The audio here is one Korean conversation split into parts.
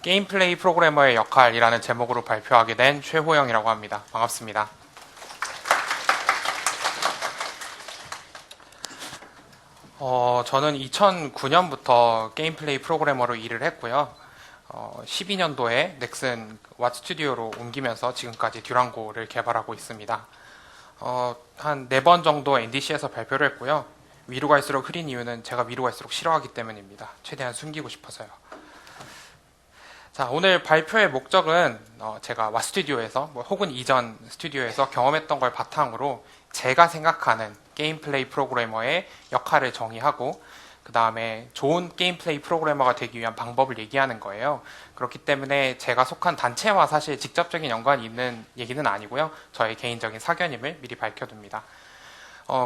게임 플레이 프로그래머의 역할이라는 제목으로 발표하게 된 최호영이라고 합니다. 반갑습니다. 저는 2009년부터 게임 플레이 프로그래머로 일을 했고요. 12년도에 넥슨 왓 스튜디오로 옮기면서 지금까지 듀랑고를 개발하고 있습니다. 한 4번 정도 NDC에서 발표를 했고요. 위로 갈수록 흐린 이유는 제가 위로 갈수록 싫어하기 때문입니다. 최대한 숨기고 싶어서요. 자, 오늘 발표의 목적은 제가 왓 스튜디오에서 혹은 이전 스튜디오에서 경험했던 걸 바탕으로 제가 생각하는 게임 플레이 프로그래머의 역할을 정의하고 그 다음에 좋은 게임 플레이 프로그래머가 되기 위한 방법을 얘기하는 거예요. 그렇기 때문에 제가 속한 단체와 사실 직접적인 연관이 있는 얘기는 아니고요. 저의 개인적인 사견임을 미리 밝혀둡니다.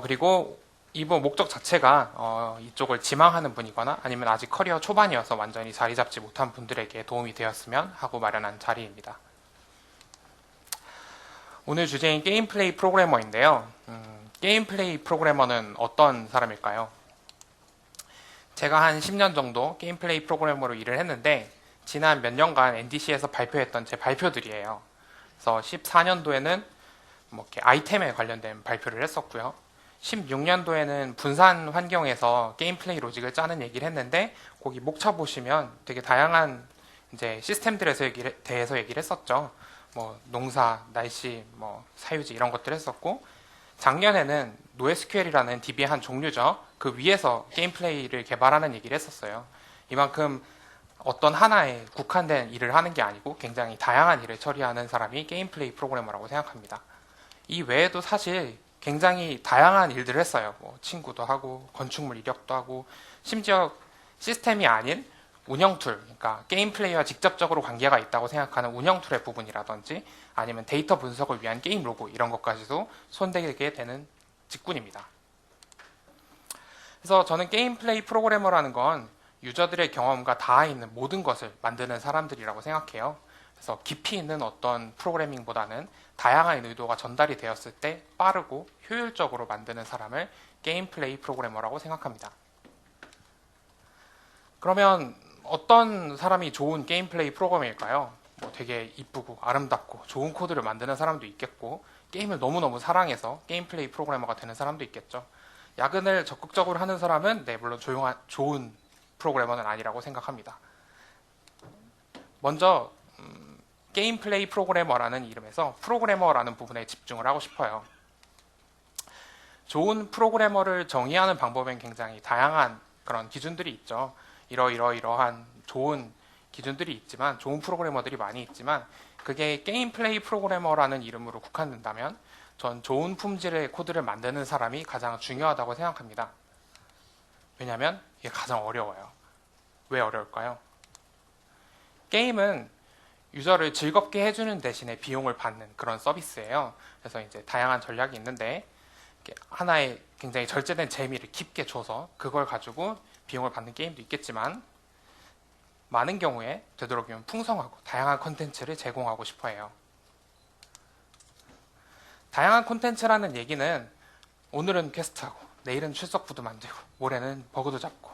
그리고 이번 목적 자체가 이쪽을 지망하는 분이거나 아니면 아직 커리어 초반이어서 완전히 자리 잡지 못한 분들에게 도움이 되었으면 하고 마련한 자리입니다. 오늘 주제인 게임 플레이 프로그래머인데요. 게임 플레이 프로그래머는 어떤 사람일까요? 제가 한 10년 정도 게임 플레이 프로그래머로 일을 했는데 지난 몇 년간 NDC에서 발표했던 제 발표들이에요. 그래서 14년도에는 뭐 이렇게 아이템에 관련된 발표를 했었고요. 16년도에는 분산 환경에서 게임 플레이 로직을 짜는 얘기를 했는데 거기 목차 보시면 되게 다양한 이제 시스템들에 대해서 얘기를 했었죠. 뭐 농사, 날씨, 뭐 사유지 이런 것들 했었고 작년에는 NoSQL이라는 DB의 한 종류죠. 그 위에서 게임 플레이를 개발하는 얘기를 했었어요. 이만큼 어떤 하나에 국한된 일을 하는 게 아니고 굉장히 다양한 일을 처리하는 사람이 게임 플레이 프로그래머라고 생각합니다. 이 외에도 사실 굉장히 다양한 일들을 했어요. 뭐 친구도 하고 건축물 이력도 하고 심지어 시스템이 아닌 운영 툴, 그러니까 게임 플레이와 직접적으로 관계가 있다고 생각하는 운영 툴의 부분이라든지 아니면 데이터 분석을 위한 게임 로고 이런 것까지도 손대게 되는 직군입니다. 그래서 저는 게임 플레이 프로그래머라는 건 유저들의 경험과 닿아 있는 모든 것을 만드는 사람들이라고 생각해요. 그래서 깊이 있는 어떤 프로그래밍보다는 다양한 의도가 전달이 되었을 때 빠르고 효율적으로 만드는 사람을 게임 플레이 프로그래머라고 생각합니다. 그러면 어떤 사람이 좋은 게임 플레이 프로그래머일까요? 뭐 되게 이쁘고 아름답고 좋은 코드를 만드는 사람도 있겠고 게임을 너무너무 사랑해서 게임 플레이 프로그래머가 되는 사람도 있겠죠. 야근을 적극적으로 하는 사람은 물론 좋은 프로그래머는 아니라고 생각합니다. 먼저 게임 플레이 프로그래머라는 이름에서 프로그래머라는 부분에 집중을 하고 싶어요. 좋은 프로그래머를 정의하는 방법엔 굉장히 다양한 그런 기준들이 있죠. 이러한 좋은 기준들이 있지만 좋은 프로그래머들이 많이 있지만 그게 게임 플레이 프로그래머라는 이름으로 국한된다면 전 좋은 품질의 코드를 만드는 사람이 가장 중요하다고 생각합니다. 왜냐하면 이게 가장 어려워요. 왜 어려울까요? 게임은 유저를 즐겁게 해주는 대신에 비용을 받는 그런 서비스예요. 그래서 이제 다양한 전략이 있는데 하나의 굉장히 절제된 재미를 깊게 줘서 그걸 가지고 비용을 받는 게임도 있겠지만 많은 경우에 되도록이면 풍성하고 다양한 콘텐츠를 제공하고 싶어 해요. 다양한 콘텐츠라는 얘기는 오늘은 퀘스트하고 내일은 출석부도 만들고 모레는 버그도 잡고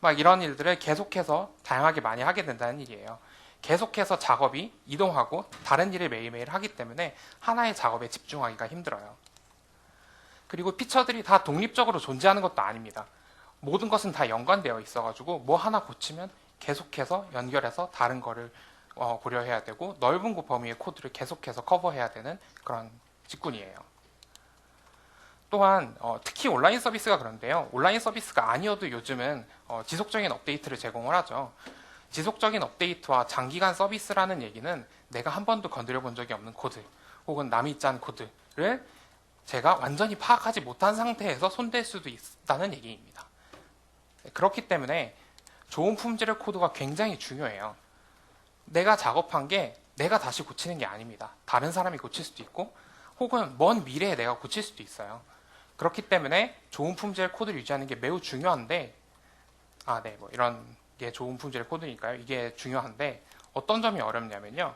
막 이런 일들을 계속해서 다양하게 많이 하게 된다는 일이에요. 계속해서 작업이 이동하고 다른 일을 매일매일 하기 때문에 하나의 작업에 집중하기가 힘들어요. 그리고 피처들이 다 독립적으로 존재하는 것도 아닙니다. 모든 것은 다 연관되어 있어가지고 뭐 하나 고치면 계속해서 연결해서 다른 거를 고려해야 되고 넓은 범위의 코드를 계속해서 커버해야 되는 그런 직군이에요. 또한 특히 온라인 서비스가 그런데요. 온라인 서비스가 아니어도 요즘은 지속적인 업데이트를 제공을 하죠. 지속적인 업데이트와 장기간 서비스라는 얘기는 내가 한 번도 건드려 본 적이 없는 코드 혹은 남이 짠 코드를 제가 완전히 파악하지 못한 상태에서 손댈 수도 있다는 얘기입니다. 그렇기 때문에 좋은 품질의 코드가 굉장히 중요해요. 내가 작업한 게 내가 다시 고치는 게 아닙니다. 다른 사람이 고칠 수도 있고 혹은 먼 미래에 내가 고칠 수도 있어요. 그렇기 때문에 좋은 품질의 코드를 유지하는 게 매우 중요한데 뭐 이런 게 좋은 품질의 코드니까요. 이게 중요한데 어떤 점이 어렵냐면요.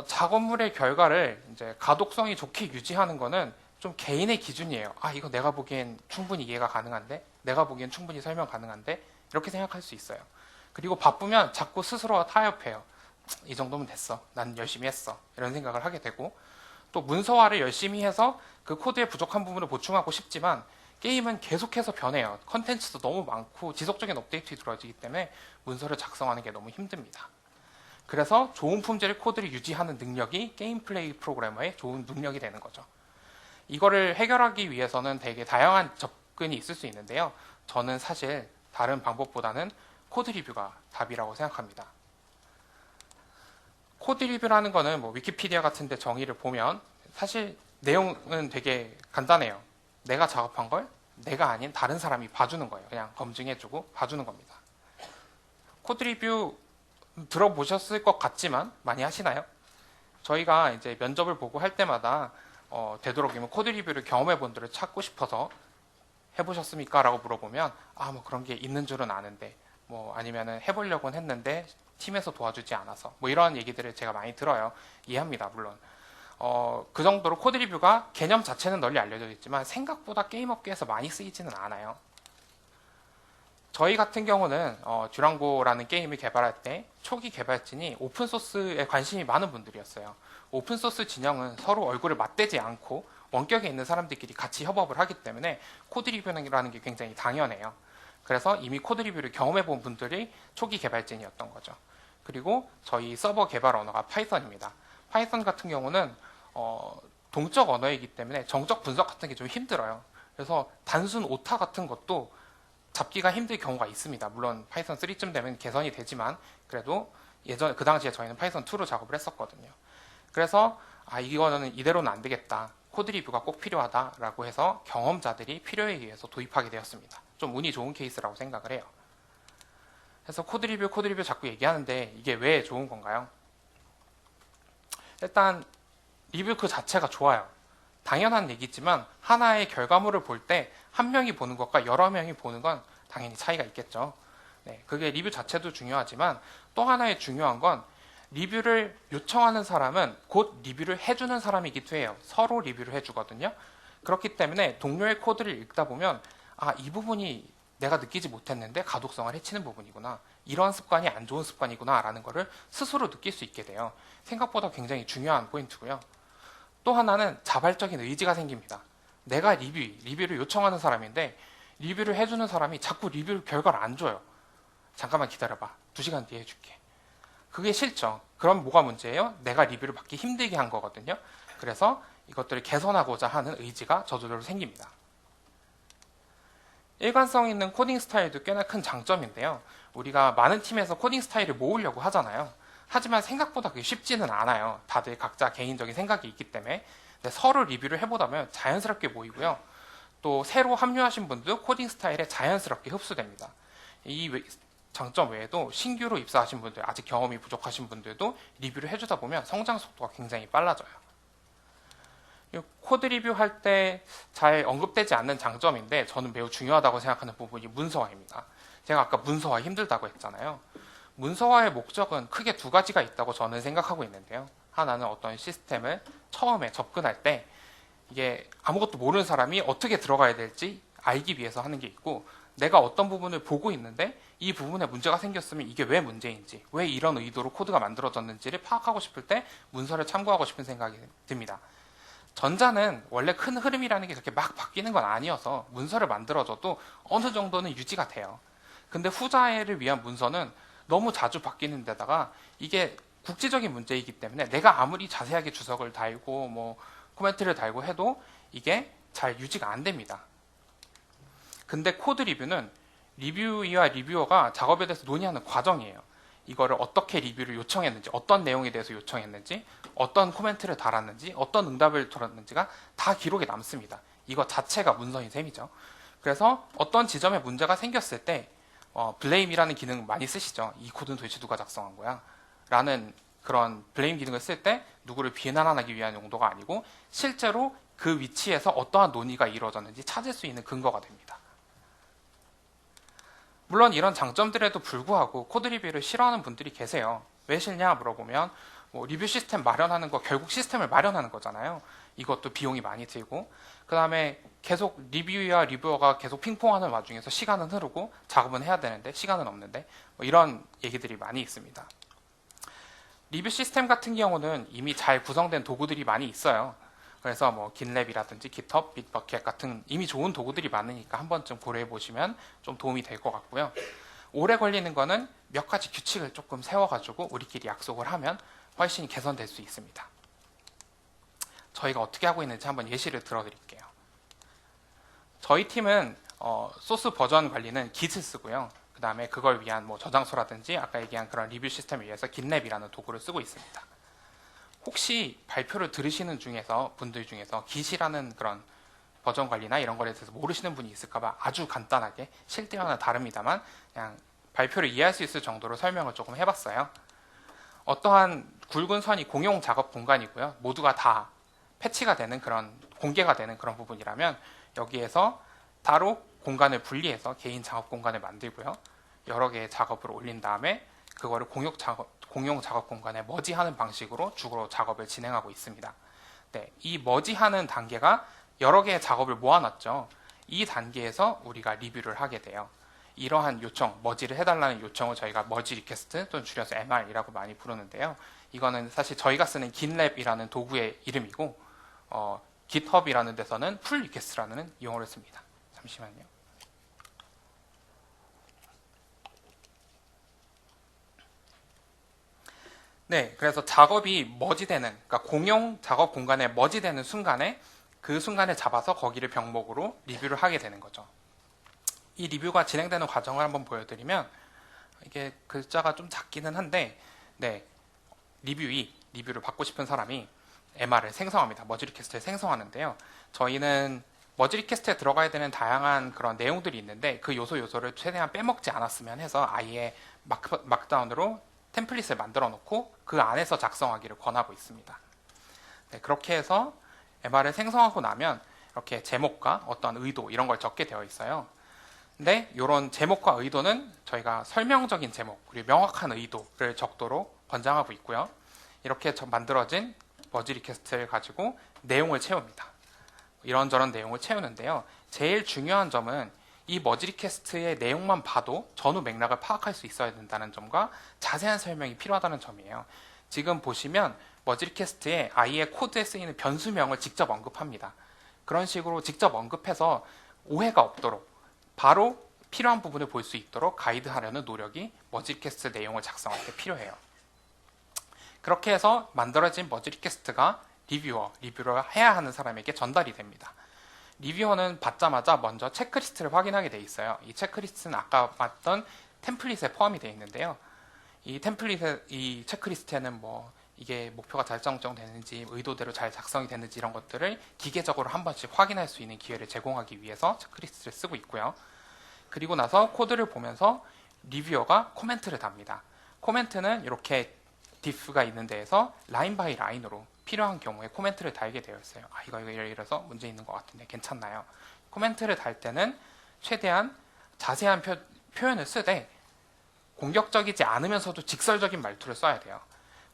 작업물의 결과를 이제 가독성이 좋게 유지하는 거는 좀 개인의 기준이에요. 이거 내가 보기엔 충분히 이해가 가능한데 내가 보기엔 충분히 설명 가능한데 이렇게 생각할 수 있어요. 그리고 바쁘면 자꾸 스스로가 타협해요. 이 정도면 됐어. 난 열심히 했어. 이런 생각을 하게 되고, 또 문서화를 열심히 해서 그 코드의 부족한 부분을 보충하고 싶지만 게임은 계속해서 변해요. 컨텐츠도 너무 많고 지속적인 업데이트가 들어지기 때문에 문서를 작성하는 게 너무 힘듭니다. 그래서 좋은 품질의 코드를 유지하는 능력이 게임 플레이 프로그래머의 좋은 능력이 되는 거죠. 이거를 해결하기 위해서는 되게 다양한 접근이 있을 수 있는데요. 저는 사실 다른 방법보다는 코드 리뷰가 답이라고 생각합니다. 코드 리뷰라는 거는 뭐 위키피디아 같은 데 정의를 보면 사실 내용은 되게 간단해요. 내가 작업한 걸 내가 아닌 다른 사람이 봐주는 거예요. 그냥 검증해주고 봐주는 겁니다. 코드 리뷰 들어보셨을 것 같지만 많이 하시나요? 저희가 이제 면접을 보고 할 때마다 되도록이면 코드 리뷰를 경험해 본 분들을 찾고 싶어서 해보셨습니까? 라고 물어보면 뭐 그런 게 있는 줄은 아는데 뭐 아니면은 해보려고는 했는데 팀에서 도와주지 않아서 뭐 이런 얘기들을 제가 많이 들어요. 이해합니다. 물론 그 정도로 코드 리뷰가 개념 자체는 널리 알려져 있지만 생각보다 게임 업계에서 많이 쓰이지는 않아요. 저희 같은 경우는 듀랑고라는 게임을 개발할 때 초기 개발진이 오픈소스에 관심이 많은 분들이었어요. 오픈소스 진영은 서로 얼굴을 맞대지 않고 원격에 있는 사람들끼리 같이 협업을 하기 때문에 코드 리뷰라는 게 굉장히 당연해요. 그래서 이미 코드 리뷰를 경험해 본 분들이 초기 개발진이었던 거죠. 그리고 저희 서버 개발 언어가 파이썬입니다. 파이썬 같은 경우는 동적 언어이기 때문에 정적 분석 같은 게 좀 힘들어요. 그래서 단순 오타 같은 것도 잡기가 힘들 경우가 있습니다. 물론 파이썬 3쯤 되면 개선이 되지만 그래도 예전 그 당시에 저희는 파이썬 2로 작업을 했었거든요. 그래서 이거는 이대로는 안 되겠다. 코드 리뷰가 꼭 필요하다라고 해서 경험자들이 필요에 의해서 도입하게 되었습니다. 좀 운이 좋은 케이스라고 생각을 해요. 그래서 코드 리뷰 자꾸 얘기하는데 이게 왜 좋은 건가요? 일단 리뷰 그 자체가 좋아요. 당연한 얘기지만 하나의 결과물을 볼 때 한 명이 보는 것과 여러 명이 보는 건 당연히 차이가 있겠죠. 네, 그게 리뷰 자체도 중요하지만 또 하나의 중요한 건 리뷰를 요청하는 사람은 곧 리뷰를 해주는 사람이기도 해요. 서로 리뷰를 해주거든요. 그렇기 때문에 동료의 코드를 읽다 보면 이 부분이 내가 느끼지 못했는데 가독성을 해치는 부분이구나. 이런 습관이 안 좋은 습관이구나 라는 거를 스스로 느낄 수 있게 돼요. 생각보다 굉장히 중요한 포인트고요. 또 하나는 자발적인 의지가 생깁니다. 내가 리뷰를 요청하는 사람인데 리뷰를 해주는 사람이 자꾸 리뷰 결과를 안 줘요. 잠깐만 기다려봐. 2시간 뒤에 해줄게. 그게 싫죠. 그럼 뭐가 문제예요? 내가 리뷰를 받기 힘들게 한 거거든요. 그래서 이것들을 개선하고자 하는 의지가 저절로 생깁니다. 일관성 있는 코딩 스타일도 꽤나 큰 장점인데요. 우리가 많은 팀에서 코딩 스타일을 모으려고 하잖아요. 하지만 생각보다 그게 쉽지는 않아요. 다들 각자 개인적인 생각이 있기 때문에. 근데 서로 리뷰를 해보다 보면 자연스럽게 모이고요. 또 새로 합류하신 분도 코딩 스타일에 자연스럽게 흡수됩니다. 이 장점 외에도 신규로 입사하신 분들, 아직 경험이 부족하신 분들도 리뷰를 해주다 보면 성장 속도가 굉장히 빨라져요. 코드 리뷰할 때 잘 언급되지 않는 장점인데 저는 매우 중요하다고 생각하는 부분이 문서화입니다. 제가 아까 문서화 힘들다고 했잖아요. 문서화의 목적은 크게 2가지가 있다고 저는 생각하고 있는데요. 하나는 어떤 시스템을 처음에 접근할 때 이게 아무것도 모르는 사람이 어떻게 들어가야 될지 알기 위해서 하는 게 있고, 내가 어떤 부분을 보고 있는데 이 부분에 문제가 생겼으면 이게 왜 문제인지, 왜 이런 의도로 코드가 만들어졌는지를 파악하고 싶을 때 문서를 참고하고 싶은 생각이 듭니다. 전자는 원래 큰 흐름이라는 게 그렇게 막 바뀌는 건 아니어서 문서를 만들어줘도 어느 정도는 유지가 돼요. 근데 후자를 위한 문서는 너무 자주 바뀌는 데다가 이게 국지적인 문제이기 때문에 내가 아무리 자세하게 주석을 달고 뭐 코멘트를 달고 해도 이게 잘 유지가 안 됩니다. 근데 코드 리뷰는 리뷰이와 리뷰어가 작업에 대해서 논의하는 과정이에요. 이거를 어떻게 리뷰를 요청했는지, 어떤 내용에 대해서 요청했는지, 어떤 코멘트를 달았는지, 어떤 응답을 들었는지가 다 기록에 남습니다. 이거 자체가 문서인 셈이죠. 그래서 어떤 지점에 문제가 생겼을 때 블레임이라는 기능 많이 쓰시죠. 이 코드는 도대체 누가 작성한 거야? 라는 그런 블레임 기능을 쓸 때 누구를 비난하기 위한 용도가 아니고 실제로 그 위치에서 어떠한 논의가 이루어졌는지 찾을 수 있는 근거가 됩니다. 물론 이런 장점들에도 불구하고 코드 리뷰를 싫어하는 분들이 계세요. 왜 싫냐 물어보면 리뷰 시스템 마련하는 거 결국 시스템을 마련하는 거잖아요. 이것도 비용이 많이 들고, 그 다음에 계속 리뷰와 리뷰어가 계속 핑퐁하는 와중에서 시간은 흐르고 작업은 해야 되는데 시간은 없는데 뭐 이런 얘기들이 많이 있습니다. 리뷰 시스템 같은 경우는 이미 잘 구성된 도구들이 많이 있어요. 그래서 뭐 긴랩이라든지 깃헙, 빗버켓 같은 이미 좋은 도구들이 많으니까 한 번쯤 고려해 보시면 좀 도움이 될 것 같고요. 오래 걸리는 거는 몇 가지 규칙을 조금 세워가지고 우리끼리 약속을 하면 훨씬 개선될 수 있습니다. 저희가 어떻게 하고 있는지 한번 예시를 들어드릴게요. 저희 팀은 소스 버전 관리는 Git을 쓰고요. 그 다음에 그걸 위한 뭐 저장소라든지 아까 얘기한 그런 리뷰 시스템을 위해서 긴랩이라는 도구를 쓰고 있습니다. 혹시 발표를 들으시는 분들 중에서 Git이라는 그런 버전 관리나 이런 거에 대해서 모르시는 분이 있을까봐 아주 간단하게 실제와는 다릅니다만 그냥 발표를 이해할 수 있을 정도로 설명을 조금 해봤어요. 어떠한 굵은 선이 공용 작업 공간이고요. 모두가 다 패치가 되는 그런 공개가 되는 그런 부분이라면 여기에서 따로 공간을 분리해서 개인 작업 공간을 만들고요. 여러 개의 작업을 올린 다음에 그거를 공용 작업 공간에 머지하는 방식으로 주로 작업을 진행하고 있습니다. 네, 이 머지하는 단계가 여러 개의 작업을 모아놨죠. 이 단계에서 우리가 리뷰를 하게 돼요. 이러한 요청, 머지를 해달라는 요청을 저희가 머지 리퀘스트 또는 줄여서 MR이라고 많이 부르는데요. 이거는 사실 저희가 쓰는 긴랩이라는 도구의 이름이고 깃헙이라는 데서는 풀 리퀘스트라는 용어를 씁니다. 잠시만요. 네, 그래서 작업이 머지되는, 그러니까 공용 작업 공간에 머지되는 순간에 그 순간을 잡아서 거기를 병목으로 리뷰를 하게 되는 거죠. 이 리뷰가 진행되는 과정을 한번 보여드리면 이게 글자가 좀 작기는 한데 네, 리뷰를 받고 싶은 사람이 MR을 생성합니다. 머지 리퀘스트를 생성하는데요. 저희는 머지 리퀘스트에 들어가야 되는 다양한 그런 내용들이 있는데 그 요소를 최대한 빼먹지 않았으면 해서 아예 막다운으로 템플릿을 만들어 놓고 그 안에서 작성하기를 권하고 있습니다. 네, 그렇게 해서 MR을 생성하고 나면 이렇게 제목과 어떤 의도 이런 걸 적게 되어 있어요. 근데 이런 제목과 의도는 저희가 설명적인 제목 그리고 명확한 의도를 적도록 권장하고 있고요. 이렇게 만들어진 머지 리퀘스트를 가지고 내용을 채웁니다. 이런저런 내용을 채우는데요. 제일 중요한 점은 이 머지 리퀘스트의 내용만 봐도 전후 맥락을 파악할 수 있어야 된다는 점과 자세한 설명이 필요하다는 점이에요. 지금 보시면 머지 리퀘스트에 아이의 코드에 쓰이는 변수명을 직접 언급합니다. 그런 식으로 직접 언급해서 오해가 없도록 바로 필요한 부분을 볼 수 있도록 가이드하려는 노력이 머지 리퀘스트 내용을 작성할 때 필요해요. 그렇게 해서 만들어진 머지 리퀘스트가 리뷰를 해야 하는 사람에게 전달이 됩니다. 리뷰어는 받자마자 먼저 체크리스트를 확인하게 돼 있어요. 이 체크리스트는 아까 봤던 템플릿에 포함이 되어 있는데요. 이 체크리스트에는 뭐 이게 목표가 잘 설정되는지 의도대로 잘 작성이 됐는지 이런 것들을 기계적으로 한 번씩 확인할 수 있는 기회를 제공하기 위해서 체크리스트를 쓰고 있고요. 그리고 나서 코드를 보면서 리뷰어가 코멘트를 답니다. 코멘트는 이렇게 diff가 있는 데에서 라인 바이 라인으로 필요한 경우에 코멘트를 달게 되어 있어요. 이거 이래서 문제 있는 것 같은데 괜찮나요? 코멘트를 달 때는 최대한 자세한 표현을 쓰되 공격적이지 않으면서도 직설적인 말투를 써야 돼요.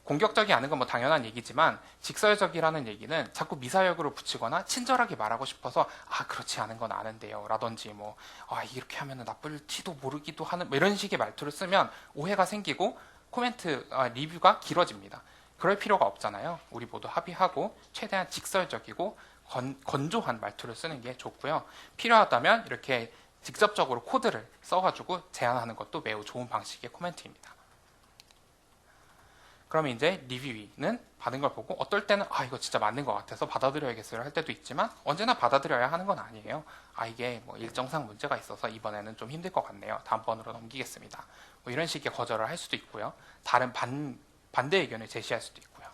공격적이 않은 건 뭐 당연한 얘기지만 직설적이라는 얘기는 자꾸 미사역으로 붙이거나 친절하게 말하고 싶어서 그렇지 않은 건 아는데요 라든지 뭐 이렇게 하면 나쁠지도 모르기도 하는 뭐 이런 식의 말투를 쓰면 오해가 생기고 리뷰가 길어집니다. 그럴 필요가 없잖아요. 우리 모두 합의하고 최대한 직설적이고 건조한 말투를 쓰는 게 좋고요. 필요하다면 이렇게 직접적으로 코드를 써가지고 제안하는 것도 매우 좋은 방식의 코멘트입니다. 그러면 이제 리뷰는 받은 걸 보고 어떨 때는 이거 진짜 맞는 것 같아서 받아들여야겠어요 할 때도 있지만 언제나 받아들여야 하는 건 아니에요. 이게 뭐 일정상 문제가 있어서 이번에는 좀 힘들 것 같네요. 다음번으로 넘기겠습니다. 뭐 이런 식의 거절을 할 수도 있고요. 다른 반대 의견을 제시할 수도 있고요.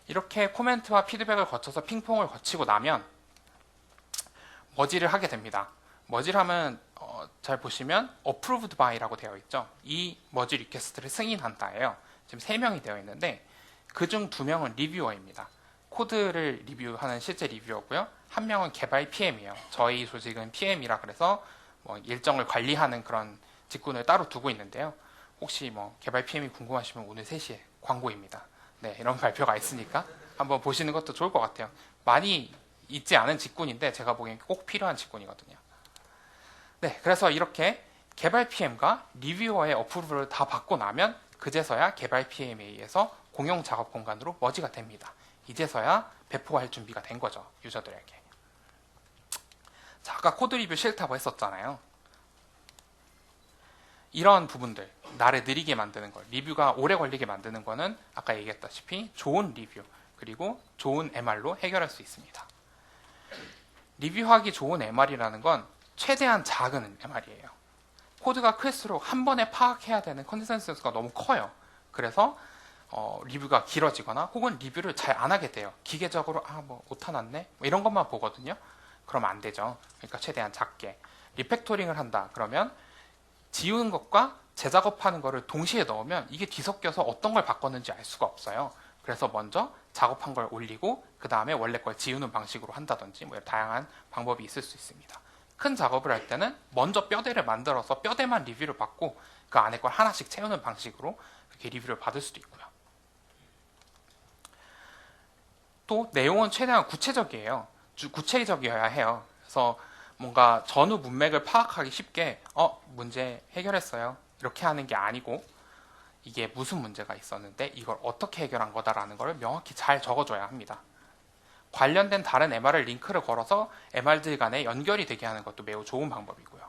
이렇게 코멘트와 피드백을 거쳐서 핑퐁을 거치고 나면 머지를 하게 됩니다. 머지를 하면 잘 보시면 approved by라고 되어 있죠. 이 머지 리퀘스트를 승인한다예요. 지금 3명이 되어 있는데 그중 2명은 리뷰어입니다. 코드를 리뷰하는 실제 리뷰어고요. 1명은 개발 PM이에요. 저희 조직은 PM이라 그래서 뭐 일정을 관리하는 그런 직군을 따로 두고 있는데요. 혹시 뭐 개발 PM이 궁금하시면 오늘 3시에 광고입니다. 네, 이런 발표가 있으니까 한번 보시는 것도 좋을 것 같아요. 많이 있지 않은 직군인데 제가 보기엔 꼭 필요한 직군이거든요. 네, 그래서 이렇게 개발 PM과 리뷰어의 어프로브를 다 받고 나면 그제서야 개발 PM에 의해서 공용 작업 공간으로 머지가 됩니다. 이제서야 배포할 준비가 된 거죠, 유저들에게. 자, 아까 코드 리뷰 싫다고 했었잖아요. 이런 부분들, 나를 느리게 만드는 거, 리뷰가 오래 걸리게 만드는 거는 아까 얘기했다시피 좋은 리뷰, 그리고 좋은 MR로 해결할 수 있습니다. 리뷰하기 좋은 MR이라는 건 최대한 작은 MR이에요. 코드가 클수록 한 번에 파악해야 되는 컨센서스가 너무 커요. 그래서 리뷰가 길어지거나 혹은 리뷰를 잘 안 하게 돼요. 기계적으로 뭐 오타 났네? 뭐 이런 것만 보거든요. 그러면 안 되죠. 그러니까 최대한 작게. 리팩토링을 한다. 그러면 지우는 것과 재작업하는 것을 동시에 넣으면 이게 뒤섞여서 어떤 걸 바꿨는지 알 수가 없어요. 그래서 먼저 작업한 걸 올리고 그 다음에 원래 걸 지우는 방식으로 한다든지 뭐 다양한 방법이 있을 수 있습니다. 큰 작업을 할 때는 먼저 뼈대를 만들어서 뼈대만 리뷰를 받고 그 안에 걸 하나씩 채우는 방식으로 그렇게 리뷰를 받을 수도 있고요. 또 내용은 최대한 구체적이에요. 구체적이어야 해요. 그래서 뭔가 전후 문맥을 파악하기 쉽게 문제 해결했어요. 이렇게 하는 게 아니고 이게 무슨 문제가 있었는데 이걸 어떻게 해결한 거다라는 걸 명확히 잘 적어줘야 합니다. 관련된 다른 MR을 링크를 걸어서 MR들 간에 연결이 되게 하는 것도 매우 좋은 방법이고요.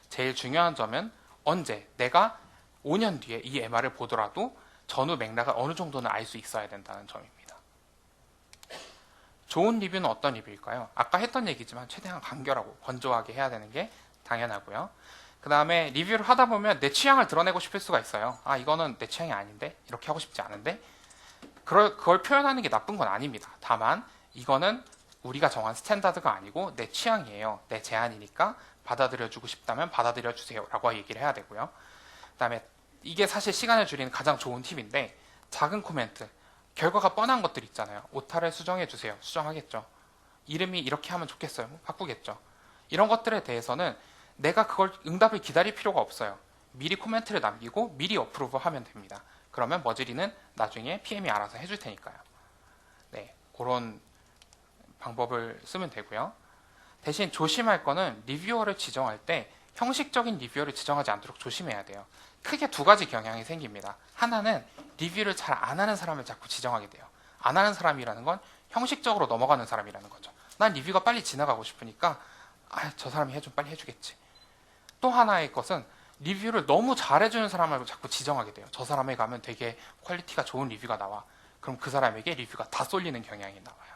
제일 중요한 점은 언제 내가 5년 뒤에 이 MR을 보더라도 전후 맥락을 어느 정도는 알 수 있어야 된다는 점입니다. 좋은 리뷰는 어떤 리뷰일까요? 아까 했던 얘기지만 최대한 간결하고 건조하게 해야 되는 게 당연하고요. 그 다음에 리뷰를 하다 보면 내 취향을 드러내고 싶을 수가 있어요. 이거는 내 취향이 아닌데? 이렇게 하고 싶지 않은데? 그걸 표현하는 게 나쁜 건 아닙니다. 다만 이거는 우리가 정한 스탠다드가 아니고 내 취향이에요. 내 제안이니까 받아들여주고 싶다면 받아들여주세요 라고 얘기를 해야 되고요. 그 다음에 이게 사실 시간을 줄이는 가장 좋은 팁인데 작은 코멘트, 결과가 뻔한 것들 있잖아요. 오타를 수정해주세요. 수정하겠죠. 이름이 이렇게 하면 좋겠어요. 바꾸겠죠. 이런 것들에 대해서는 내가 그걸 응답을 기다릴 필요가 없어요. 미리 코멘트를 남기고 미리 어프로브 하면 됩니다. 그러면 머지리는 나중에 PM이 알아서 해줄 테니까요. 네, 그런 방법을 쓰면 되고요. 대신 조심할 거는 리뷰어를 지정할 때 형식적인 리뷰어를 지정하지 않도록 조심해야 돼요. 크게 두 가지 경향이 생깁니다. 하나는 리뷰를 잘 안 하는 사람을 자꾸 지정하게 돼요. 안 하는 사람이라는 건 형식적으로 넘어가는 사람이라는 거죠. 난 리뷰가 빨리 지나가고 싶으니까 저 사람이 해주면 빨리 해주겠지. 또 하나의 것은 리뷰를 너무 잘해주는 사람을 자꾸 지정하게 돼요. 저 사람에 가면 되게 퀄리티가 좋은 리뷰가 나와. 그럼 그 사람에게 리뷰가 다 쏠리는 경향이 나와요.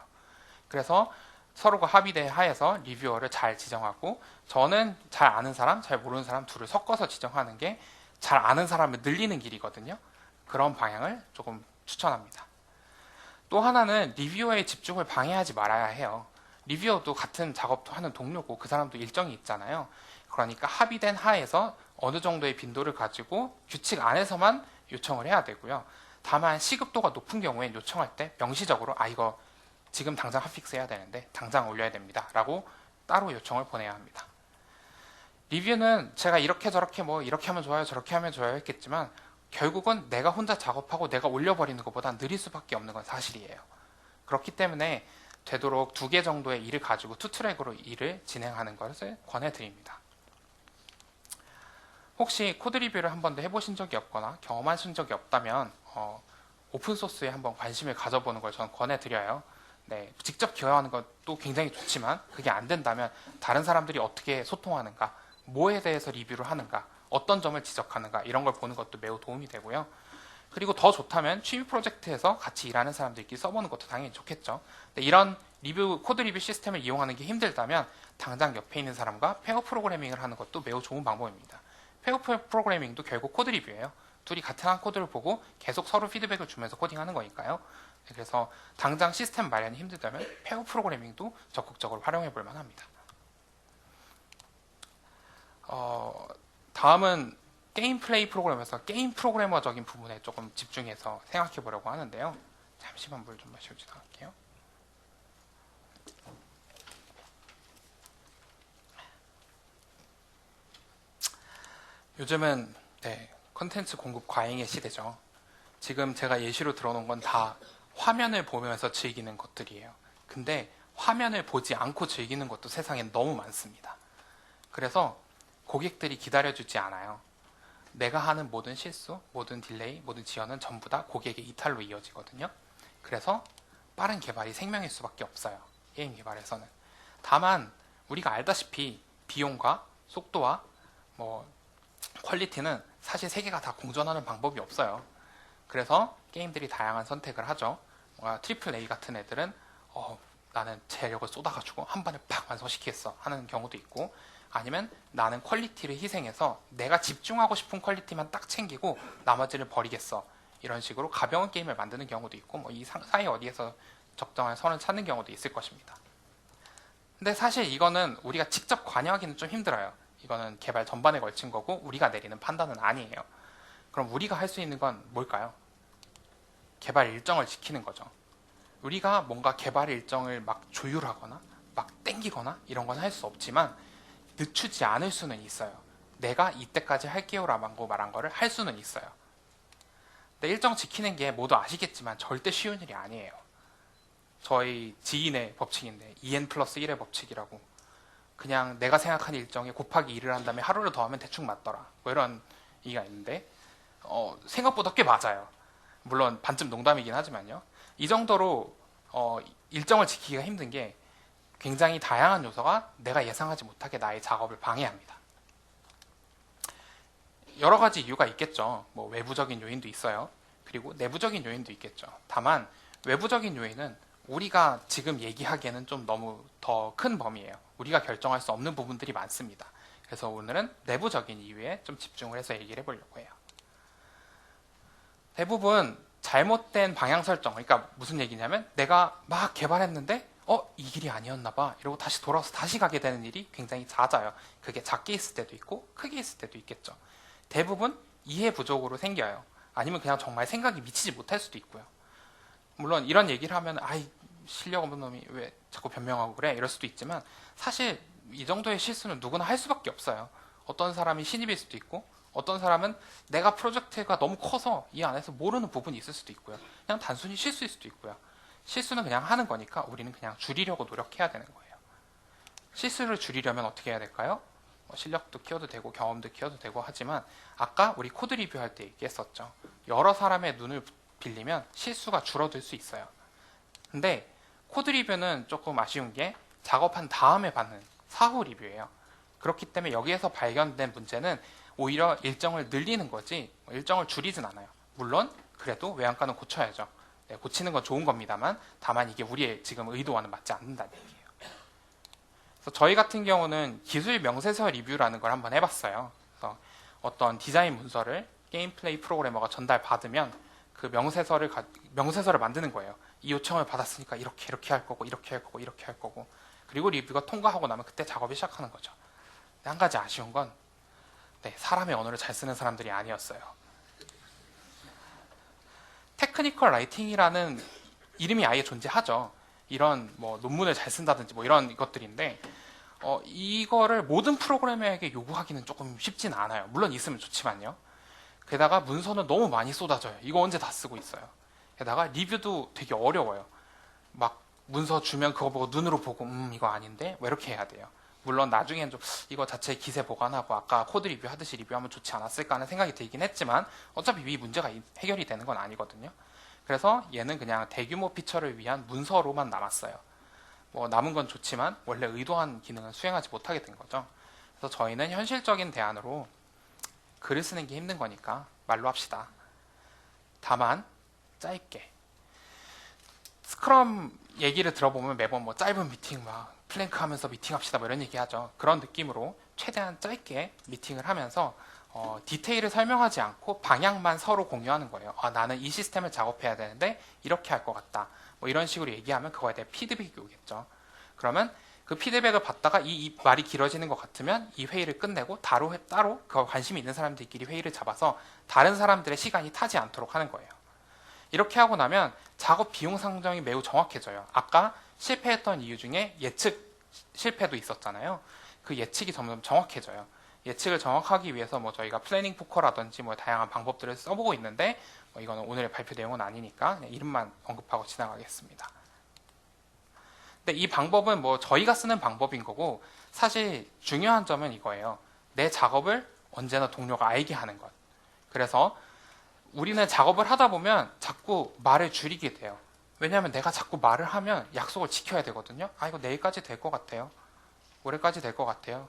그래서 서로가 합의대 하에서 리뷰어를 잘 지정하고 저는 잘 아는 사람, 잘 모르는 사람 둘을 섞어서 지정하는 게 잘 아는 사람을 늘리는 길이거든요. 그런 방향을 조금 추천합니다. 또 하나는 리뷰어의 집중을 방해하지 말아야 해요. 리뷰어도 같은 작업도 하는 동료고 그 사람도 일정이 있잖아요. 그러니까 합의된 하에서 어느 정도의 빈도를 가지고 규칙 안에서만 요청을 해야 되고요. 다만 시급도가 높은 경우엔 요청할 때 명시적으로 이거 지금 당장 핫픽스 해야 되는데 당장 올려야 됩니다 라고 따로 요청을 보내야 합니다. 리뷰는 제가 이렇게 저렇게 이렇게 하면 좋아요 저렇게 하면 좋아요 했겠지만 결국은 내가 혼자 작업하고 내가 올려버리는 것보다 느릴 수밖에 없는 건 사실이에요. 그렇기 때문에 되도록 2개 정도의 일을 가지고 2트랙으로 일을 진행하는 것을 권해드립니다. 혹시 코드 리뷰를 한 번도 해보신 적이 없거나 경험하신 적이 없다면 오픈소스에 한번 관심을 가져보는 걸 저는 권해드려요. 네, 직접 기여하는 것도 굉장히 좋지만 그게 안 된다면 다른 사람들이 어떻게 소통하는가, 뭐에 대해서 리뷰를 하는가, 어떤 점을 지적하는가 이런 걸 보는 것도 매우 도움이 되고요. 그리고 더 좋다면 취미 프로젝트에서 같이 일하는 사람들끼리 써보는 것도 당연히 좋겠죠. 이런 코드 리뷰 시스템을 이용하는 게 힘들다면 당장 옆에 있는 사람과 페어 프로그래밍을 하는 것도 매우 좋은 방법입니다. 페어 프로그래밍도 결국 코드 리뷰예요. 둘이 같은 한 코드를 보고 계속 서로 피드백을 주면서 코딩하는 거니까요. 그래서 당장 시스템 마련이 힘들다면 페어 프로그래밍도 적극적으로 활용해 볼 만합니다. 다음은 게임 플레이 프로그램에서 게임 프로그래머적인 부분에 조금 집중해서 생각해 보려고 하는데요. 잠시만 물 좀 마시고 지나갈게요. 요즘은 컨텐츠 공급 과잉의 시대죠. 지금 제가 예시로 들어놓은 건 다 화면을 보면서 즐기는 것들이에요. 근데 화면을 보지 않고 즐기는 것도 세상엔 너무 많습니다. 그래서 고객들이 기다려주지 않아요. 내가 하는 모든 실수, 모든 딜레이, 모든 지연은 전부 다 고객의 이탈로 이어지거든요. 그래서 빠른 개발이 생명일 수밖에 없어요. 게임 개발에서는. 다만 우리가 알다시피 비용과 속도와 퀄리티는 사실 세 개가 다 공존하는 방법이 없어요. 그래서 게임들이 다양한 선택을 하죠. 트리플 A 같은 애들은 나는 재력을 쏟아가지고 한 번에 팍 완성시키겠어 하는 경우도 있고, 아니면 나는 퀄리티를 희생해서 내가 집중하고 싶은 퀄리티만 딱 챙기고 나머지를 버리겠어, 이런 식으로 가벼운 게임을 만드는 경우도 있고, 이 사이 어디에서 적정한 선을 찾는 경우도 있을 것입니다. 근데 사실 이거는 우리가 직접 관여하기는 좀 힘들어요. 이거는 개발 전반에 걸친 거고 우리가 내리는 판단은 아니에요. 그럼 우리가 할 수 있는 건 뭘까요? 개발 일정을 지키는 거죠. 우리가 뭔가 개발 일정을 막 조율하거나 막 땡기거나 이런 건 할 수 없지만 늦추지 않을 수는 있어요. 내가 이때까지 할게요라고 말한 거를 할 수는 있어요. 근데 일정 지키는 게 모두 아시겠지만 절대 쉬운 일이 아니에요. 저희 지인의 법칙인데 2n 플러스 1의 법칙이라고, 그냥 내가 생각하는 일정에 곱하기 2를 한 다음에 하루를 더하면 대충 맞더라, 이런 얘기가 있는데 생각보다 꽤 맞아요. 물론 반쯤 농담이긴 하지만요. 이 정도로 일정을 지키기가 힘든 게 굉장히 다양한 요소가 내가 예상하지 못하게 나의 작업을 방해합니다. 여러 가지 이유가 있겠죠. 외부적인 요인도 있어요. 그리고 내부적인 요인도 있겠죠. 다만 외부적인 요인은 우리가 지금 얘기하기에는 좀 너무 더 큰 범위예요. 우리가 결정할 수 없는 부분들이 많습니다. 그래서 오늘은 내부적인 이유에 좀 집중을 해서 얘기를 해보려고 해요. 대부분 잘못된 방향 설정, 그러니까 무슨 얘기냐면 내가 막 개발했는데 이 길이 아니었나 봐 이러고 다시 돌아와서 다시 가게 되는 일이 굉장히 잦아요. 그게 작게 있을 때도 있고 크게 있을 때도 있겠죠. 대부분 이해 부족으로 생겨요. 아니면 그냥 정말 생각이 미치지 못할 수도 있고요. 물론 이런 얘기를 하면 실력 없는 놈이 왜 자꾸 변명하고 그래, 이럴 수도 있지만 사실 이 정도의 실수는 누구나 할 수밖에 없어요. 어떤 사람이 신입일 수도 있고, 어떤 사람은 내가 프로젝트가 너무 커서 이 안에서 모르는 부분이 있을 수도 있고요. 그냥 단순히 실수일 수도 있고요. 실수는 그냥 하는 거니까 우리는 그냥 줄이려고 노력해야 되는 거예요. 실수를 줄이려면 어떻게 해야 될까요? 실력도 키워도 되고 경험도 키워도 되고 하지만 아까 우리 코드 리뷰할 때 얘기했었죠. 여러 사람의 눈을 빌리면 실수가 줄어들 수 있어요. 근데 코드 리뷰는 조금 아쉬운 게 작업한 다음에 받는 사후 리뷰예요. 그렇기 때문에 여기에서 발견된 문제는 오히려 일정을 늘리는 거지 일정을 줄이진 않아요. 물론 그래도 외양간은 고쳐야죠. 고치는 건 좋은 겁니다만 다만 이게 우리의 지금 의도와는 맞지 않는다는 얘기예요. 그래서 저희 같은 경우는 기술 명세서 리뷰라는 걸 한번 해봤어요. 그래서 어떤 디자인 문서를 게임 플레이 프로그래머가 전달받으면 그 명세서를 만드는 거예요. 이 요청을 받았으니까 이렇게 할 거고 이렇게 할 거고 이렇게 할 거고, 그리고 리뷰가 통과하고 나면 그때 작업이 시작하는 거죠. 근데 한 가지 아쉬운 건 사람의 언어를 잘 쓰는 사람들이 아니었어요. 테크니컬 라이팅이라는 이름이 아예 존재하죠. 이런 논문을 잘 쓴다든지 이런 것들인데 이거를 모든 프로그래머에게 요구하기는 조금 쉽진 않아요. 물론 있으면 좋지만요. 게다가 문서는 너무 많이 쏟아져요. 이거 언제 다 쓰고 있어요. 게다가 리뷰도 되게 어려워요. 막 문서 주면 그거 보고 눈으로 보고 이거 아닌데 이렇게 해야 돼요. 물론 나중엔 좀 이거 자체 기세 보관하고 아까 코드 리뷰 하듯이 리뷰하면 좋지 않았을까 하는 생각이 들긴 했지만 어차피 이 문제가 해결이 되는 건 아니거든요. 그래서 얘는 그냥 대규모 피처를 위한 문서로만 남았어요. 남은 건 좋지만 원래 의도한 기능은 수행하지 못하게 된 거죠. 그래서 저희는 현실적인 대안으로 글을 쓰는 게 힘든 거니까 말로 합시다. 다만 짧게. 스크럼 얘기를 들어보면 매번 짧은 미팅 플랭크 하면서 미팅합시다 이런 얘기 하죠. 그런 느낌으로 최대한 짧게 미팅을 하면서 디테일을 설명하지 않고 방향만 서로 공유하는 거예요. 나는 이 시스템을 작업해야 되는데 이렇게 할 것 같다. 이런 식으로 얘기하면 그거에 대해 피드백이 오겠죠. 그러면 그 피드백을 받다가 이 말이 길어지는 것 같으면 이 회의를 끝내고 따로 그거 관심이 있는 사람들끼리 회의를 잡아서 다른 사람들의 시간이 타지 않도록 하는 거예요. 이렇게 하고 나면 작업 비용 상정이 매우 정확해져요. 아까 실패했던 이유 중에 예측 실패도 있었잖아요. 그 예측이 점점 정확해져요. 예측을 정확하기 위해서 저희가 플래닝 포커라든지 다양한 방법들을 써보고 있는데 이거는 오늘의 발표 내용은 아니니까 그냥 이름만 언급하고 지나가겠습니다. 근데 이 방법은 뭐 저희가 쓰는 방법인 거고 사실 중요한 점은 이거예요. 내 작업을 언제나 동료가 알게 하는 것. 그래서 우리는 작업을 하다 보면 자꾸 말을 줄이게 돼요. 왜냐하면 내가 자꾸 말을 하면 약속을 지켜야 되거든요. 아, 이거 내일까지 될 것 같아요. 올해까지 될 것 같아요.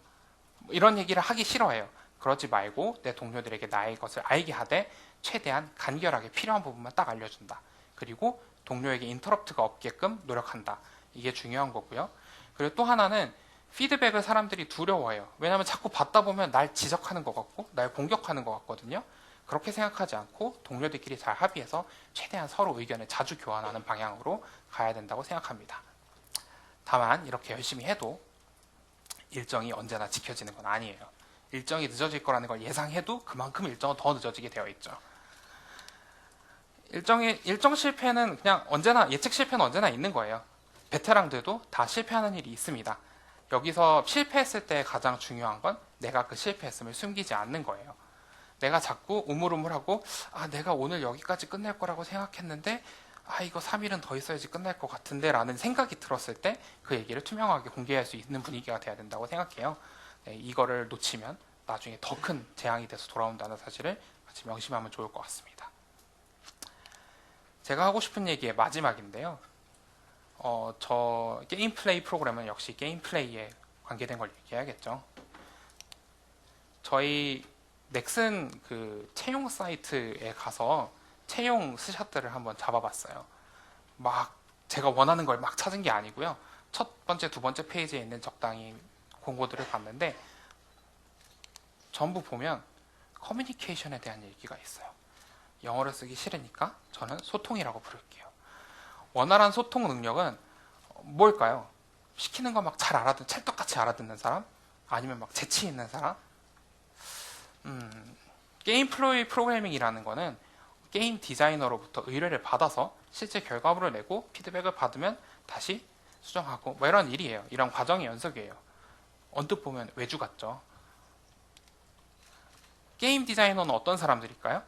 이런 얘기를 하기 싫어해요. 그러지 말고 내 동료들에게 나의 것을 알게 하되 최대한 간결하게 필요한 부분만 딱 알려준다. 그리고 동료에게 인터럽트가 없게끔 노력한다. 이게 중요한 거고요. 그리고 또 하나는 피드백을 사람들이 두려워해요. 왜냐하면 자꾸 받다 보면 날 지적하는 것 같고 날 공격하는 것 같거든요. 그렇게 생각하지 않고 동료들끼리 잘 합의해서 최대한 서로 의견을 자주 교환하는 방향으로 가야 된다고 생각합니다. 다만 이렇게 열심히 해도 일정이 언제나 지켜지는 건 아니에요. 일정이 늦어질 거라는 걸 예상해도 그만큼 일정은 더 늦어지게 되어 있죠. 일정 실패는 그냥 언제나 예측 실패는 언제나 있는 거예요. 베테랑들도 다 실패하는 일이 있습니다. 여기서 실패했을 때 가장 중요한 건 내가 그 실패했음을 숨기지 않는 거예요. 내가 자꾸 우물우물하고 내가 오늘 여기까지 끝낼 거라고 생각했는데 이거 3일은 더 있어야지 끝날 것 같은데 라는 생각이 들었을 때 그 얘기를 투명하게 공개할 수 있는 분위기가 돼야 된다고 생각해요. 네, 이거를 놓치면 나중에 더 큰 재앙이 돼서 돌아온다는 사실을 같이 명심하면 좋을 것 같습니다. 제가 하고 싶은 얘기의 마지막인데요. 저 게임 플레이 프로그램은 역시 게임 플레이에 관계된 걸 얘기해야겠죠. 저희 넥슨 그 채용 사이트에 가서 채용 스샷들을 한번 잡아봤어요. 막 제가 원하는 걸 막 찾은 게 아니고요. 첫 번째, 두 번째 페이지에 있는 적당히 공고들을 봤는데 전부 보면 커뮤니케이션에 대한 얘기가 있어요. 영어를 쓰기 싫으니까 저는 소통이라고 부를게요. 원활한 소통 능력은 뭘까요? 시키는 거 막 잘 알아듣는, 찰떡같이 알아듣는 사람? 아니면 막 재치 있는 사람? 게임 플레이 프로그래밍이라는 거는 게임 디자이너로부터 의뢰를 받아서 실제 결과물을 내고 피드백을 받으면 다시 수정하고 뭐 이런 일이에요. 이런 과정의 연속이에요. 언뜻 보면 외주 같죠. 게임 디자이너는 어떤 사람들일까요?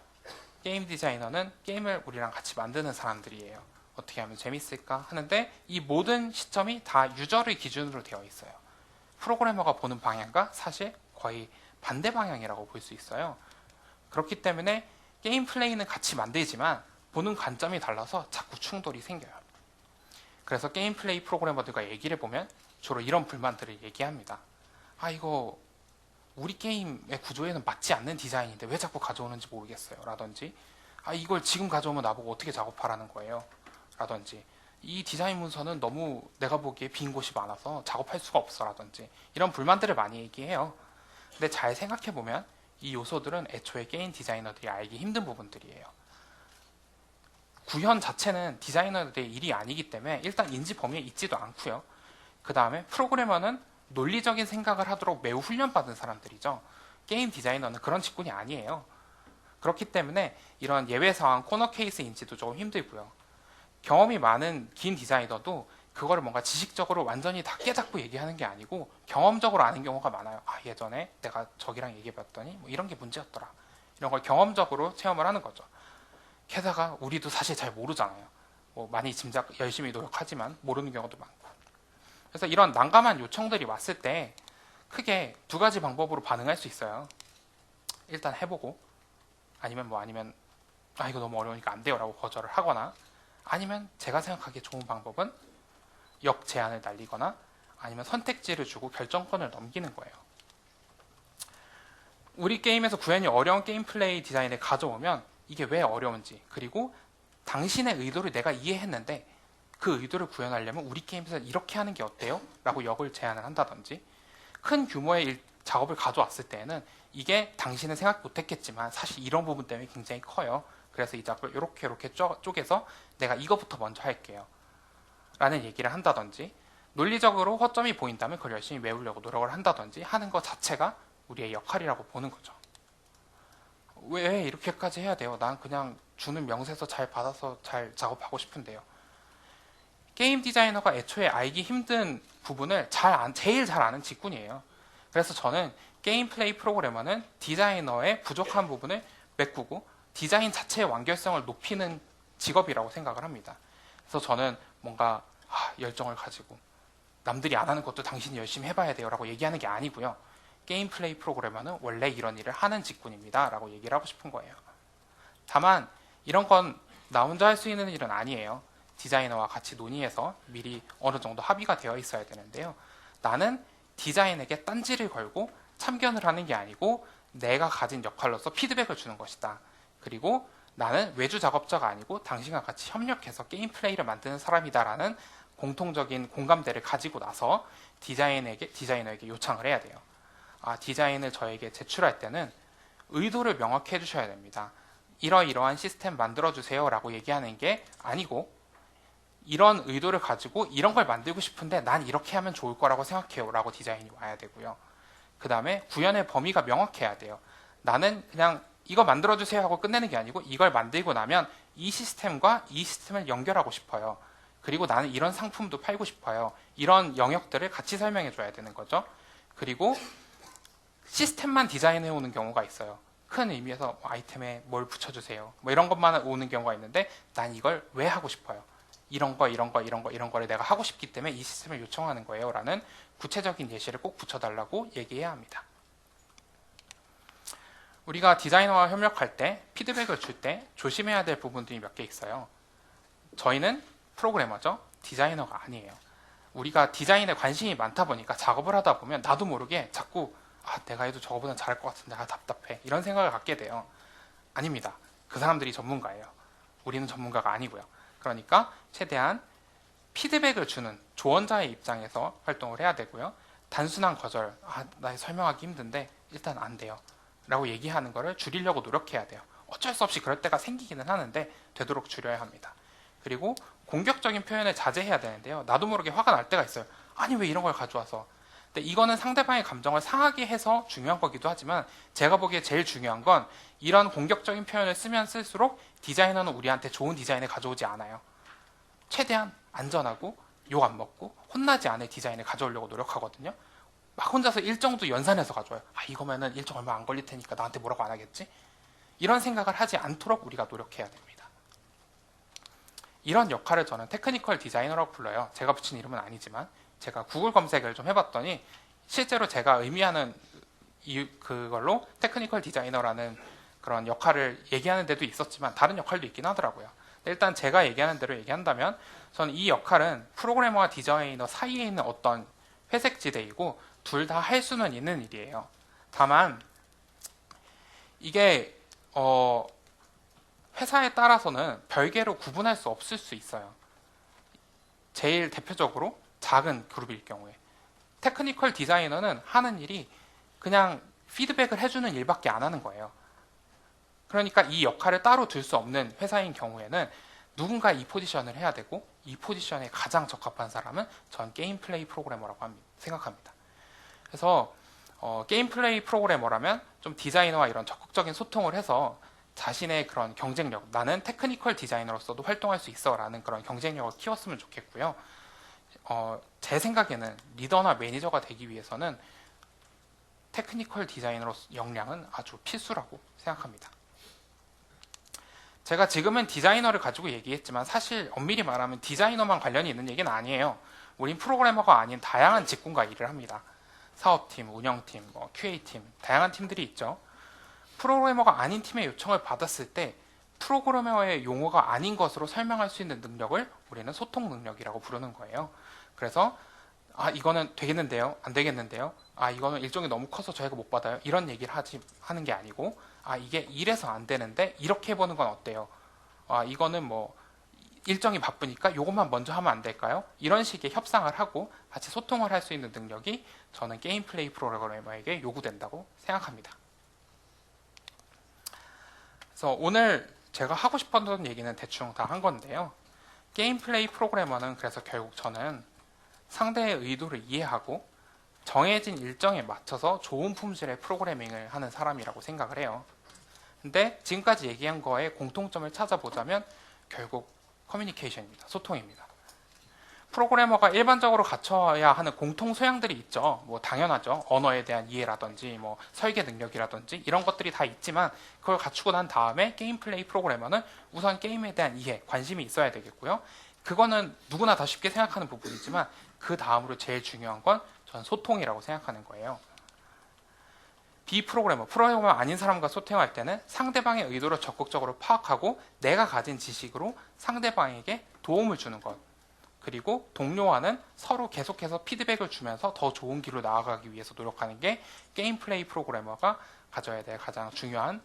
게임 디자이너는 게임을 우리랑 같이 만드는 사람들이에요. 어떻게 하면 재밌을까 하는데 이 모든 시점이 다 유저를 기준으로 되어 있어요. 프로그래머가 보는 방향과 사실 거의 반대 방향이라고 볼 수 있어요. 그렇기 때문에 게임 플레이는 같이 만들지만 보는 관점이 달라서 자꾸 충돌이 생겨요. 그래서 게임 플레이 프로그래머들과 얘기를 보면 주로 이런 불만들을 얘기합니다. 이거 우리 게임의 구조에는 맞지 않는 디자인인데 왜 자꾸 가져오는지 모르겠어요. 라든지 이걸 지금 가져오면 나보고 어떻게 작업하라는 거예요. 라든지 이 디자인 문서는 너무 내가 보기에 빈 곳이 많아서 작업할 수가 없어. 라든지 이런 불만들을 많이 얘기해요. 근데 잘 생각해보면 이 요소들은 애초에 게임 디자이너들이 알기 힘든 부분들이에요. 구현 자체는 디자이너들의 일이 아니기 때문에 일단 인지 범위에 있지도 않고요. 그 다음에 프로그래머는 논리적인 생각을 하도록 매우 훈련받은 사람들이죠. 게임 디자이너는 그런 직군이 아니에요. 그렇기 때문에 이런 예외 상황, 코너 케이스 인지도 조금 힘들고요. 경험이 많은 긴 디자이너도 그거를 뭔가 지식적으로 완전히 다 깨닫고 얘기하는 게 아니고 경험적으로 아는 경우가 많아요. 예전에 내가 저기랑 얘기해봤더니 뭐 이런 게 문제였더라. 이런 걸 경험적으로 체험을 하는 거죠. 게다가 우리도 사실 잘 모르잖아요. 뭐 많이 열심히 노력하지만 모르는 경우도 많고. 그래서 이런 난감한 요청들이 왔을 때 크게 두 가지 방법으로 반응할 수 있어요. 일단 해보고 아니면 이거 너무 어려우니까 안 돼요 라고 거절을 하거나 아니면 제가 생각하기에 좋은 방법은 역제안을 날리거나 아니면 선택지를 주고 결정권을 넘기는 거예요. 우리 게임에서 구현이 어려운 게임 플레이 디자인을 가져오면 이게 왜 어려운지 그리고 당신의 의도를 내가 이해했는데 그 의도를 구현하려면 우리 게임에서 이렇게 하는 게 어때요? 라고 역을 제안을 한다든지 큰 규모의 작업을 가져왔을 때에는 이게 당신은 생각 못했겠지만 사실 이런 부분 때문에 굉장히 커요. 그래서 이 작업을 이렇게 쪼개서 내가 이거부터 먼저 할게요. 라는 얘기를 한다든지 논리적으로 허점이 보인다면 그걸 열심히 메우려고 노력을 한다든지 하는 것 자체가 우리의 역할이라고 보는 거죠. 왜 이렇게까지 해야 돼요? 난 그냥 주는 명세서 잘 받아서 잘 작업하고 싶은데요. 게임 디자이너가 애초에 알기 힘든 부분을 제일 잘 아는 직군이에요. 그래서 저는 게임 플레이 프로그래머는 디자이너의 부족한 부분을 메꾸고 디자인 자체의 완결성을 높이는 직업이라고 생각을 합니다. 그래서 저는 뭔가 열정을 가지고 남들이 안 하는 것도 당신이 열심히 해봐야 돼요 라고 얘기하는 게 아니고요. 게임 플레이 프로그래머는 원래 이런 일을 하는 직군입니다 라고 얘기를 하고 싶은 거예요. 다만 이런 건 나 혼자 할 수 있는 일은 아니에요. 디자이너와 같이 논의해서 미리 어느 정도 합의가 되어 있어야 되는데요. 나는 디자인에게 딴지를 걸고 참견을 하는 게 아니고 내가 가진 역할로서 피드백을 주는 것이다. 그리고 나는 외주 작업자가 아니고 당신과 같이 협력해서 게임 플레이를 만드는 사람이다라는 공통적인 공감대를 가지고 나서 디자이너에게 요청을 해야 돼요. 디자인을 저에게 제출할 때는 의도를 명확히 해주셔야 됩니다. 이러이러한 시스템 만들어주세요 라고 얘기하는 게 아니고 이런 의도를 가지고 이런 걸 만들고 싶은데 난 이렇게 하면 좋을 거라고 생각해요 라고 디자인이 와야 되고요. 그 다음에 구현의 범위가 명확해야 돼요. 나는 그냥 이거 만들어주세요 하고 끝내는 게 아니고 이걸 만들고 나면 이 시스템과 이 시스템을 연결하고 싶어요. 그리고 나는 이런 상품도 팔고 싶어요. 이런 영역들을 같이 설명해 줘야 되는 거죠. 그리고 시스템만 디자인해 오는 경우가 있어요. 큰 의미에서 아이템에 뭘 붙여주세요. 뭐 이런 것만 오는 경우가 있는데 난 이걸 왜 하고 싶어요. 이런 거를 내가 하고 싶기 때문에 이 시스템을 요청하는 거예요. 라는 구체적인 예시를 꼭 붙여달라고 얘기해야 합니다. 우리가 디자이너와 협력할 때 피드백을 줄 때 조심해야 될 부분들이 몇 개 있어요. 저희는 프로그래머죠. 디자이너가 아니에요. 우리가 디자인에 관심이 많다 보니까 작업을 하다 보면 나도 모르게 자꾸 내가 해도 저거보다 잘할 것 같은데 답답해 이런 생각을 갖게 돼요. 아닙니다. 그 사람들이 전문가예요. 우리는 전문가가 아니고요. 그러니까 최대한 피드백을 주는 조언자의 입장에서 활동을 해야 되고요. 단순한 거절, 나 설명하기 힘든데 일단 안 돼요 라고 얘기하는 거를 줄이려고 노력해야 돼요. 어쩔 수 없이 그럴 때가 생기기는 하는데 되도록 줄여야 합니다. 그리고 공격적인 표현을 자제해야 되는데요. 나도 모르게 화가 날 때가 있어요. 아니 왜 이런 걸 가져와서. 근데 이거는 상대방의 감정을 상하게 해서 중요한 거기도 하지만 제가 보기에 제일 중요한 건 이런 공격적인 표현을 쓰면 쓸수록 디자이너는 우리한테 좋은 디자인을 가져오지 않아요. 최대한 안전하고 욕 안 먹고 혼나지 않을 디자인을 가져오려고 노력하거든요. 막 혼자서 일정도 연산해서 가져와요. 이거면은 일정 얼마 안 걸릴 테니까 나한테 뭐라고 안 하겠지? 이런 생각을 하지 않도록 우리가 노력해야 됩니다. 이런 역할을 저는 테크니컬 디자이너라고 불러요. 제가 붙인 이름은 아니지만 제가 구글 검색을 좀 해봤더니 실제로 제가 의미하는 그걸로 테크니컬 디자이너라는 그런 역할을 얘기하는 데도 있었지만 다른 역할도 있긴 하더라고요. 일단 제가 얘기하는 대로 얘기한다면 저는 이 역할은 프로그래머와 디자이너 사이에 있는 어떤 회색지대이고 둘 다 할 수는 있는 일이에요. 다만 이게 회사에 따라서는 별개로 구분할 수 없을 수 있어요. 제일 대표적으로 작은 그룹일 경우에 테크니컬 디자이너는 하는 일이 그냥 피드백을 해주는 일밖에 안 하는 거예요. 그러니까 이 역할을 따로 둘 수 없는 회사인 경우에는 누군가 이 포지션을 해야 되고 이 포지션에 가장 적합한 사람은 전 게임 플레이 프로그래머라고 생각합니다. 그래서 게임 플레이 프로그래머라면 좀 디자이너와 이런 적극적인 소통을 해서 자신의 그런 경쟁력, 나는 테크니컬 디자이너로서도 활동할 수 있어 라는 그런 경쟁력을 키웠으면 좋겠고요. 제 생각에는 리더나 매니저가 되기 위해서는 테크니컬 디자이너로 역량은 아주 필수라고 생각합니다. 제가 지금은 디자이너를 가지고 얘기했지만 사실 엄밀히 말하면 디자이너만 관련이 있는 얘기는 아니에요. 우린 프로그래머가 아닌 다양한 직군과 일을 합니다. 사업팀, 운영팀, QA팀, 다양한 팀들이 있죠. 프로그래머가 아닌 팀의 요청을 받았을 때 프로그래머의 용어가 아닌 것으로 설명할 수 있는 능력을 우리는 소통 능력이라고 부르는 거예요. 그래서 이거는 되겠는데요? 안 되겠는데요? 이거는 일정이 너무 커서 저희가 못 받아요. 이런 얘기를 하는 게 아니고 이게 이래서 안 되는데 이렇게 해보는 건 어때요? 이거는 뭐 일정이 바쁘니까 이것만 먼저 하면 안 될까요? 이런 식의 협상을 하고 같이 소통을 할 수 있는 능력이 저는 게임 플레이 프로그래머에게 요구된다고 생각합니다. 그래서 오늘 제가 하고 싶었던 얘기는 대충 다 한 건데요. 게임 플레이 프로그래머는 그래서 결국 저는 상대의 의도를 이해하고 정해진 일정에 맞춰서 좋은 품질의 프로그래밍을 하는 사람이라고 생각을 해요. 근데 지금까지 얘기한 거에 공통점을 찾아보자면 결국 커뮤니케이션입니다. 소통입니다. 프로그래머가 일반적으로 갖춰야 하는 공통 소양들이 있죠. 뭐 당연하죠. 언어에 대한 이해라든지 뭐 설계 능력이라든지 이런 것들이 다 있지만 그걸 갖추고 난 다음에 게임 플레이 프로그래머는 우선 게임에 대한 이해, 관심이 있어야 되겠고요. 그거는 누구나 다 쉽게 생각하는 부분이지만 그 다음으로 제일 중요한 건 전 소통이라고 생각하는 거예요. 프로그래머 아닌 사람과 소통할 때는 상대방의 의도를 적극적으로 파악하고 내가 가진 지식으로 상대방에게 도움을 주는 것. 그리고 동료와는 서로 계속해서 피드백을 주면서 더 좋은 길로 나아가기 위해서 노력하는 게 게임 플레이 프로그래머가 가져야 될 가장 중요한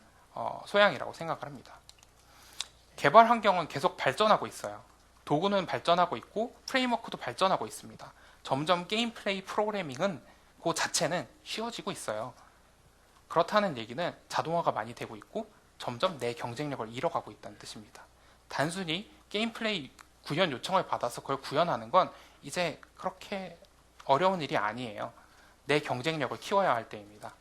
소양이라고 생각을 합니다. 개발 환경은 계속 발전하고 있어요. 도구는 발전하고 있고 프레임워크도 발전하고 있습니다. 점점 게임 플레이 프로그래밍은 그 자체는 쉬워지고 있어요. 그렇다는 얘기는 자동화가 많이 되고 있고 점점 내 경쟁력을 잃어가고 있다는 뜻입니다. 단순히 게임 플레이 구현 요청을 받아서 그걸 구현하는 건 이제 그렇게 어려운 일이 아니에요. 내 경쟁력을 키워야 할 때입니다.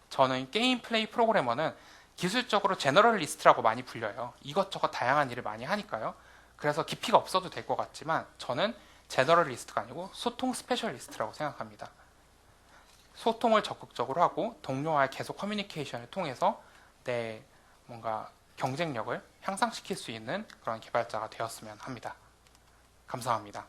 저는 게임 플레이 프로그래머는 기술적으로 제너럴리스트라고 많이 불려요. 이것저것 다양한 일을 많이 하니까요. 그래서 깊이가 없어도 될 것 같지만 저는 제너럴리스트가 아니고 소통 스페셜리스트라고 생각합니다. 소통을 적극적으로 하고 동료와의 계속 커뮤니케이션을 통해서 내 뭔가 경쟁력을 향상시킬 수 있는 그런 개발자가 되었으면 합니다. 감사합니다.